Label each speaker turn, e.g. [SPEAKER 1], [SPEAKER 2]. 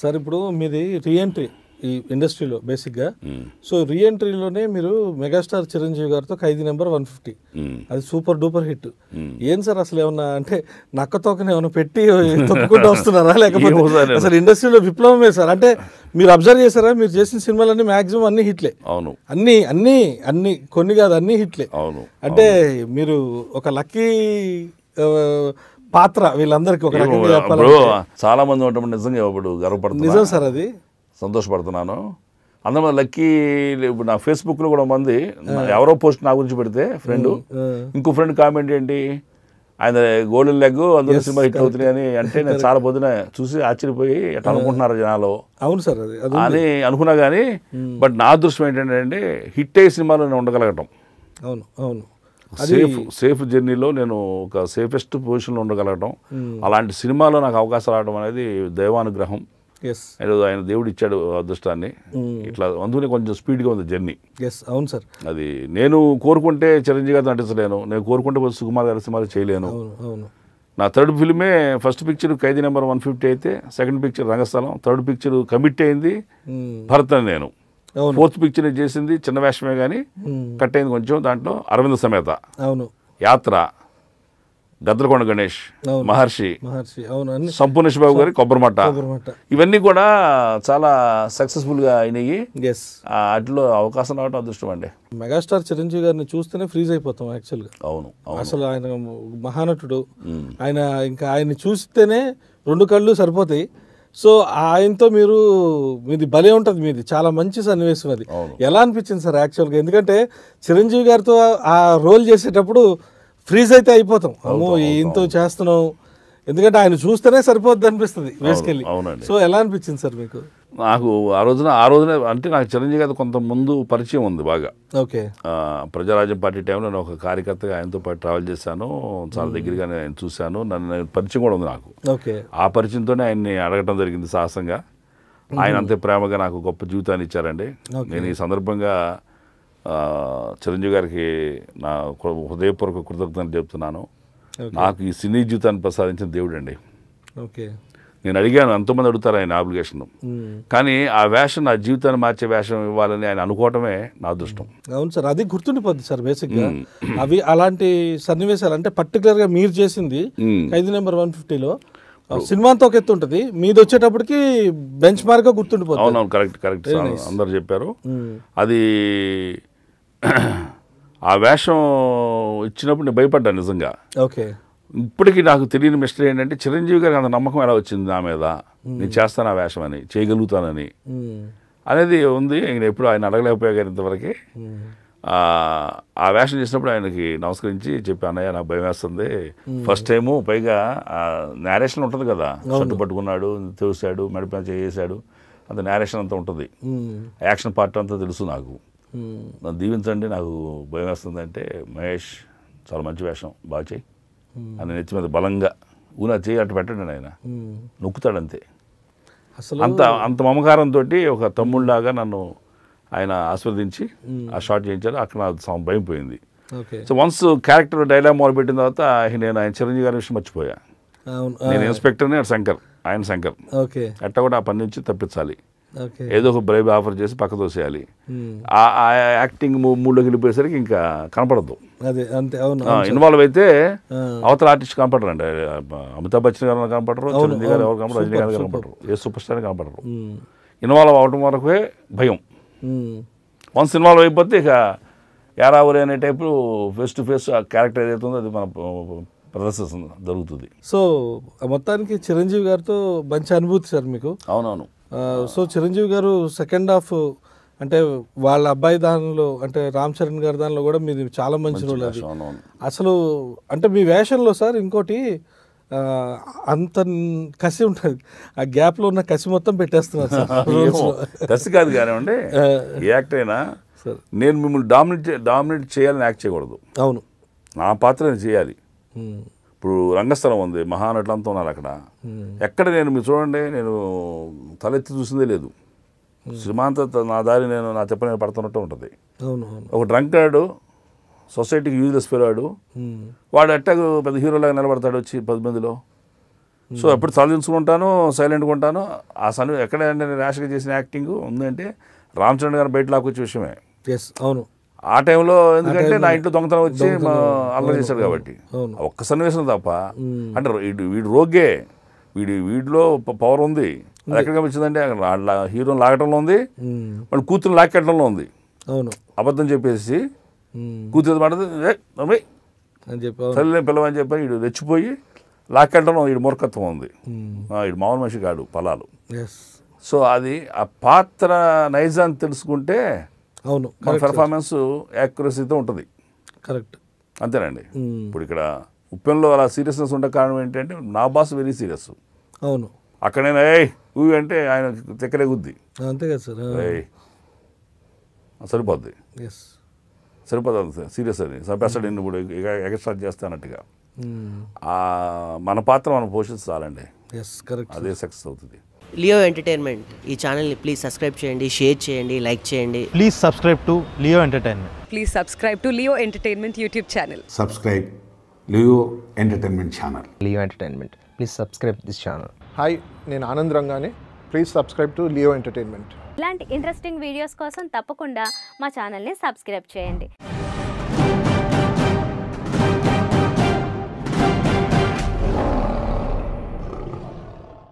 [SPEAKER 1] Sir ఇప్పుడు మీది reentry ఈ ఇండస్ట్రీలో బేసిక్గా. సో రీఎంట్రీలోనే మీరు మెగాస్టార్ చిరంజీవి గారితో ఖైదీ నెంబర్ 150, అది సూపర్ డూపర్ హిట్. ఏం సార్ అసలు ఏమన్నా అంటే నక్కతోకనే ఏమైనా పెట్టి తొక్కుకుంటూ వస్తున్నారా, లేకపోతే అసలు ఇండస్ట్రీలో విప్లవమే సార్? అంటే మీరు అబ్జర్వ్ చేశారా, మీరు చేసిన సినిమాలన్నీ మాక్సిమం అన్ని హిట్లే.
[SPEAKER 2] అవును,
[SPEAKER 1] అన్ని అన్ని అన్ని కొన్ని కాదు అన్ని హిట్లే.
[SPEAKER 2] అవును.
[SPEAKER 1] అంటే మీరు ఒక లక్కీ పాత్ర వీళ్ళందరికీ ఒక రకంగా చెప్పాలి.
[SPEAKER 2] చాలా మంది ఉండటం నిజంగా ఇప్పుడు గర్వపడుతుంది.
[SPEAKER 1] నిజం సార్, అది
[SPEAKER 2] సంతోషపడుతున్నాను. అందులో లక్కీ ఇప్పుడు నా ఫేస్బుక్లో కూడా మంది ఎవరో పోస్ట్ నా గురించి పెడితే ఫ్రెండ్, ఇంకో ఫ్రెండ్ కామెంట్ ఏంటి, ఆయన గోల్డెన్ లెగ్ అందులో సినిమా హిట్ అవుతున్నాయి అని అంటే నేను చాలా పొద్దున చూసి ఆశ్చర్యపోయి ఎట్లా అనుకుంటున్నారు జనాలు.
[SPEAKER 1] అవును సార్, అది
[SPEAKER 2] అని అనుకున్నా కానీ బట్ నా అదృష్టం ఏంటంటే హిట్ అయ్యే సినిమాలో నేను ఉండగలగటం.
[SPEAKER 1] అవును అవును,
[SPEAKER 2] సేఫ్ జర్నీలో నేను ఒక సేఫెస్ట్ పొజిషన్లో ఉండగలగటం, అలాంటి సినిమాలో నాకు అవకాశం రావడం అనేది దైవానుగ్రహం. ఆయన దేవుడు ఇచ్చాడు అదృష్టాన్ని. ఇట్లా అందుకనే కొంచెం స్పీడ్గా ఉంది జర్నీ.
[SPEAKER 1] అవును సార్,
[SPEAKER 2] అది నేను కోరుకుంటే చిరంజీవి గారితో నటించలేను, నేను కోరుకుంటే సుకుమార్ గారి సినిమాలు చేయలేను. నా థర్డ్ ఫిల్మే ఫస్ట్ పిక్చర్ ఖైదీ నెంబర్ 150 అయితే, సెకండ్ పిక్చర్ రంగస్థలం, థర్డ్ పిక్చర్ కమిట్ అయింది భరత్ అని నేను. ఫోర్త్ పిక్చర్ చేసింది చిన్న వేషమే కానీ కట్ అయింది కొంచెం. దాంట్లో అరవింద సమేత, యాత్ర, గద్రకొండ గణేష్, మహర్షి, సంపూర్ణేష్ బాబు గారి కొబ్బరిమట్ట, ఇవన్నీ కూడా చాలా సక్సెస్ఫుల్గా అయినాయి. వాటిలో అవకాశం రావడం అదృష్టం అండి.
[SPEAKER 1] మెగాస్టార్ చిరంజీవి గారిని చూస్తేనే ఫ్రీజ్ అయిపోతాం యాక్చువల్గా.
[SPEAKER 2] అవును,
[SPEAKER 1] అసలు ఆయన మహానటుడు. ఆయన ఇంకా ఆయన్ని చూస్తేనే రెండు కళ్ళు సరిపోతాయి. సో ఆయనతో మీది భలే ఉంటుంది, మీది చాలా మంచి సన్నివేశం. అది ఎలా అనిపించింది సార్ యాక్చువల్గా? ఎందుకంటే చిరంజీవి గారితో ఆ రోల్ చేసేటప్పుడు ఫ్రీజ్ అయితే అయిపోతాం, అమ్మో ఈయనతో చేస్తున్నాం, ఎందుకంటే ఆయన చూస్తేనే సరిపోద్ది అనిపిస్తుంది వేసుకెళ్ళి. సో ఎలా అనిపించింది సార్ మీకు?
[SPEAKER 2] నాకు ఆ రోజున అంటే నాకు చిరంజీవి గారు కొంత ముందు పరిచయం ఉంది బాగా.
[SPEAKER 1] ఓకే,
[SPEAKER 2] ప్రజారాజ్యం పార్టీ టైంలో నేను ఒక కార్యకర్తగా ఆయనతో పాటు ట్రావెల్ చేశాను, చాలా దగ్గరగా నేను చూశాను, నన్ను పరిచయం కూడా ఉంది నాకు.
[SPEAKER 1] ఓకే, ఆ
[SPEAKER 2] పరిచయంతోనే ఆయన్ని అడగటం జరిగింది సాహసంగా. ఆయన అంతే ప్రేమగా నాకు గొప్ప జీవితాన్ని ఇచ్చారండి. నేను ఈ సందర్భంగా చిరంజీవి గారికి నా హృదయపూర్వక కృతజ్ఞతలు చెప్తున్నాను. నాకు ఈ సినీ జీవితాన్ని ప్రసాదించిన దేవుడు అండి. నేను అడిగాను, ఎంతోమంది అడుగుతారు ఆయన అప్లికేషన్, కానీ ఆ వేషం నా జీవితాన్ని మార్చే వేషం ఇవ్వాలని ఆయన అనుకోవటమే నా అదృష్టం.
[SPEAKER 1] అవును సార్, అది గుర్తుండిపోద్ది సార్ బేసిక్గా. అవి అలాంటి సన్నివేశాలు అంటే పర్టికులర్గా మీరు చేసింది ఖైదీ నెంబర్ 150లో సినిమా అంతా ఒక ఎత్తు ఉంటుంది, మీది వచ్చేటప్పటికి బెంచ్ మార్క్గా గుర్తుండిపోతుంది.
[SPEAKER 2] అవునవును, కరెక్ట్ అందరు చెప్పారు. అది ఆ వేషం ఇచ్చినప్పుడు నేను భయపడ్డాను నిజంగా.
[SPEAKER 1] ఓకే,
[SPEAKER 2] ఇప్పటికీ నాకు తెలియని మిస్టరీ ఏంటంటే చిరంజీవి గారికి అంత నమ్మకం ఎలా వచ్చింది నా మీద, నేను చేస్తాను ఆ వేషం అని, చేయగలుగుతానని అనేది ఉంది. నేను ఎప్పుడు ఆయన అడగలేకపోయా కానీ ఇంతవరకు. ఆ వేషం చేసినప్పుడు ఆయనకి నమస్కరించి చెప్పి, అన్నయ్య నాకు భయం వేస్తుంది, ఫస్ట్ టైము, పైగా నేరేషన్ ఉంటుంది కదా, షర్టు పట్టుకున్నాడు, తోసాడు, మెడపై చేసాడు, అంత నేరేషన్ అంతా ఉంటుంది, యాక్షన్ పార్ట్ అంతా తెలుసు నాకు, నన్ను దీవించండి, నాకు భయం వేస్తుంది అంటే, మహేష్ చాలా మంచి వేషం, బాగా చేయి అని నెత్తి మీద బలంగా ఊనా చేయి అట్టు పెట్టండి ఆయన, నొక్కుతాడంతే. అసలు అంత మమకారంతో ఒక తమ్ముళ్ళలాగా నన్ను ఆయన ఆస్వాదించి ఆ షాట్ చేయించారు. అక్కడ నాకు భయం పోయింది. సో వన్స్ క్యారెక్టర్ డైలాగ్ మొదలుపెట్టిన తర్వాత నేను ఆయన చిరంజీవి గారి విషయం మర్చిపోయా. నేను ఇన్స్పెక్టర్ని, శంకర్, ఆయన శంకర్, అట్లా కూడా ఆ పని నుంచి తప్పించాలి, ఏదో ఒక బ్రైబ్ ఆఫర్ చేసి పక్క తోసేయాలి. ఆ యాక్టింగ్ మూడ్లోకి వెళ్ళిపోయేసరికి ఇంకా కనపడద్దు, ఇన్వాల్వ్ అయితే అవతల ఆర్టిస్ట్ కనపడరు అండి. అమితాబ్ బచ్చన్ గారు కనపడరు, చిరంజీవి గారు ఎవరు కనపడరు, రజనీ గారు కనపడరు, ఏ సూపర్ స్టార్ కనపడరు. ఇన్వాల్వ్ అవడం వరకే భయం. వన్స్ ఇన్వాల్వ్ అయిపోతే ఇక యారావురి అనే టైపు ఫేస్ టు ఫేస్ ఆ క్యారెక్టర్ ఏదైతే ఉందో అది మన ప్రదర్శన జరుగుతుంది.
[SPEAKER 1] సో మొత్తానికి చిరంజీవి గారితో మంచి అనుభూతి సార్ మీకు.
[SPEAKER 2] అవునవును.
[SPEAKER 1] సో చిరంజీవి గారు సెకండ్ హాఫ్ అంటే వాళ్ళ అబ్బాయి దానిలో అంటే రామ్ చరణ్ గారి దానిలో కూడా మీది చాలా మంచి రోల్. అది అసలు అంటే మీ వేషంలో సార్ ఇంకోటి అంత కసి ఉంటుంది, ఆ గ్యాప్లో ఉన్న కసి మొత్తం పెట్టేస్తున్నారు సార్.
[SPEAKER 2] కసి కాదు కానివ్వండి, ఏ యాక్ట్ అయినా నేను మిమ్మల్ని డామినేట్ చేయాలని యాక్ట్ చేయకూడదు.
[SPEAKER 1] అవును,
[SPEAKER 2] నా పాత్ర నేను చేయాలి. ఇప్పుడు రంగస్థలం ఉంది, మహానటులంతా ఉన్నారు అక్కడ, ఎక్కడ నేను మీరు చూడండి, నేను తలెత్తి చూసిందే లేదు. సినిమా అంతా నా దారి నేను నా చెప్ప నేను పడుతున్నట్టు ఉంటుంది. ఒక డ్రంకర్డు, సొసైటీకి యూజ్లెస్ ఫెలోడు, వాడు ఎట్టాగు పెద్ద హీరోలాగా నిలబడతాడు వచ్చి 10 మందిలో. సో ఎప్పుడు తలదించుకుంటాను, సైలెంట్గా ఉంటాను. ఆ ఎక్కడ నేను ర్యాష్గా చేసిన యాక్టింగ్ ఉందంటే రామచంద్ర గారు బయట లాక్కొచ్చే విషయమే.
[SPEAKER 1] అవును.
[SPEAKER 2] ఆ టైంలో ఎందుకంటే నా ఇంట్లో దొంగతనం వచ్చి అల్లరి చేశాడు కాబట్టి ఒక్క సన్నివేశం తప్ప. అంటే వీడు రోగ్గే, వీడిలో పవర్ ఉంది. అది ఎక్కడికి వచ్చిందంటే హీరోని లాగటంలో ఉంది, మళ్ళీ కూతురు లాక్కెట్టడంలో ఉంది.
[SPEAKER 1] అవును.
[SPEAKER 2] అబద్ధం చెప్పేసి కూతురు మాట
[SPEAKER 1] అని చెప్పి
[SPEAKER 2] తల్లి పిల్లవని చెప్పి వీడు రెచ్చిపోయి లాక్కెట్టడం వీడు మూర్ఖత్వం ఉంది. వీడు మామూలు మనిషి కాడు పొలాలు. సో అది ఆ పాత్ర నైజాన్ని తెలుసుకుంటే
[SPEAKER 1] అవును
[SPEAKER 2] మన పెర్ఫార్మెన్స్ యాక్యురసీతో ఉంటుంది.
[SPEAKER 1] కరెక్ట్.
[SPEAKER 2] అంతేనండి. ఇప్పుడు ఇక్కడ ఉప్పెన్లో అలా సీరియస్నెస్ ఉండే కారణం ఏంటంటే నా బాస్ వెరీ సీరియస్.
[SPEAKER 1] అవును.
[SPEAKER 2] అక్కడ నేను ఊవి అంటే ఆయన తెక్కరేగుద్ది.
[SPEAKER 1] అంతే కదా సార్.
[SPEAKER 2] సరిపోద్ది, సరిపోతుంది. సీరియస్ అది చంపేస్తాడు నిన్ను ఇప్పుడు ఎక్స్ట్రా చేస్తానట్టుగా. మన పాత్ర మనం పోషించాలండి. అదే సక్సెస్ అవుతుంది.
[SPEAKER 3] లియో ఎంటర్టైన్మెంట్ ఈ ఛానల్ని ప్లీజ్ సబ్స్క్రైబ్ చేయండి, షేర్ చేయండి, లైక్ చేయండి.
[SPEAKER 4] Please subscribe to Leo entertainment.
[SPEAKER 5] Please subscribe to Leo Entertainment YouTube channel.
[SPEAKER 6] Subscribe Leo Entertainment channel.
[SPEAKER 7] Leo Entertainment. Please subscribe this channel.
[SPEAKER 8] Hi, నేను ఆనంద్ రంగానే. Please subscribe to Leo entertainment.
[SPEAKER 9] ఇలాంటి interesting videos కోసం తప్పకుండా మా ఛానల్ని subscribe చేయండి.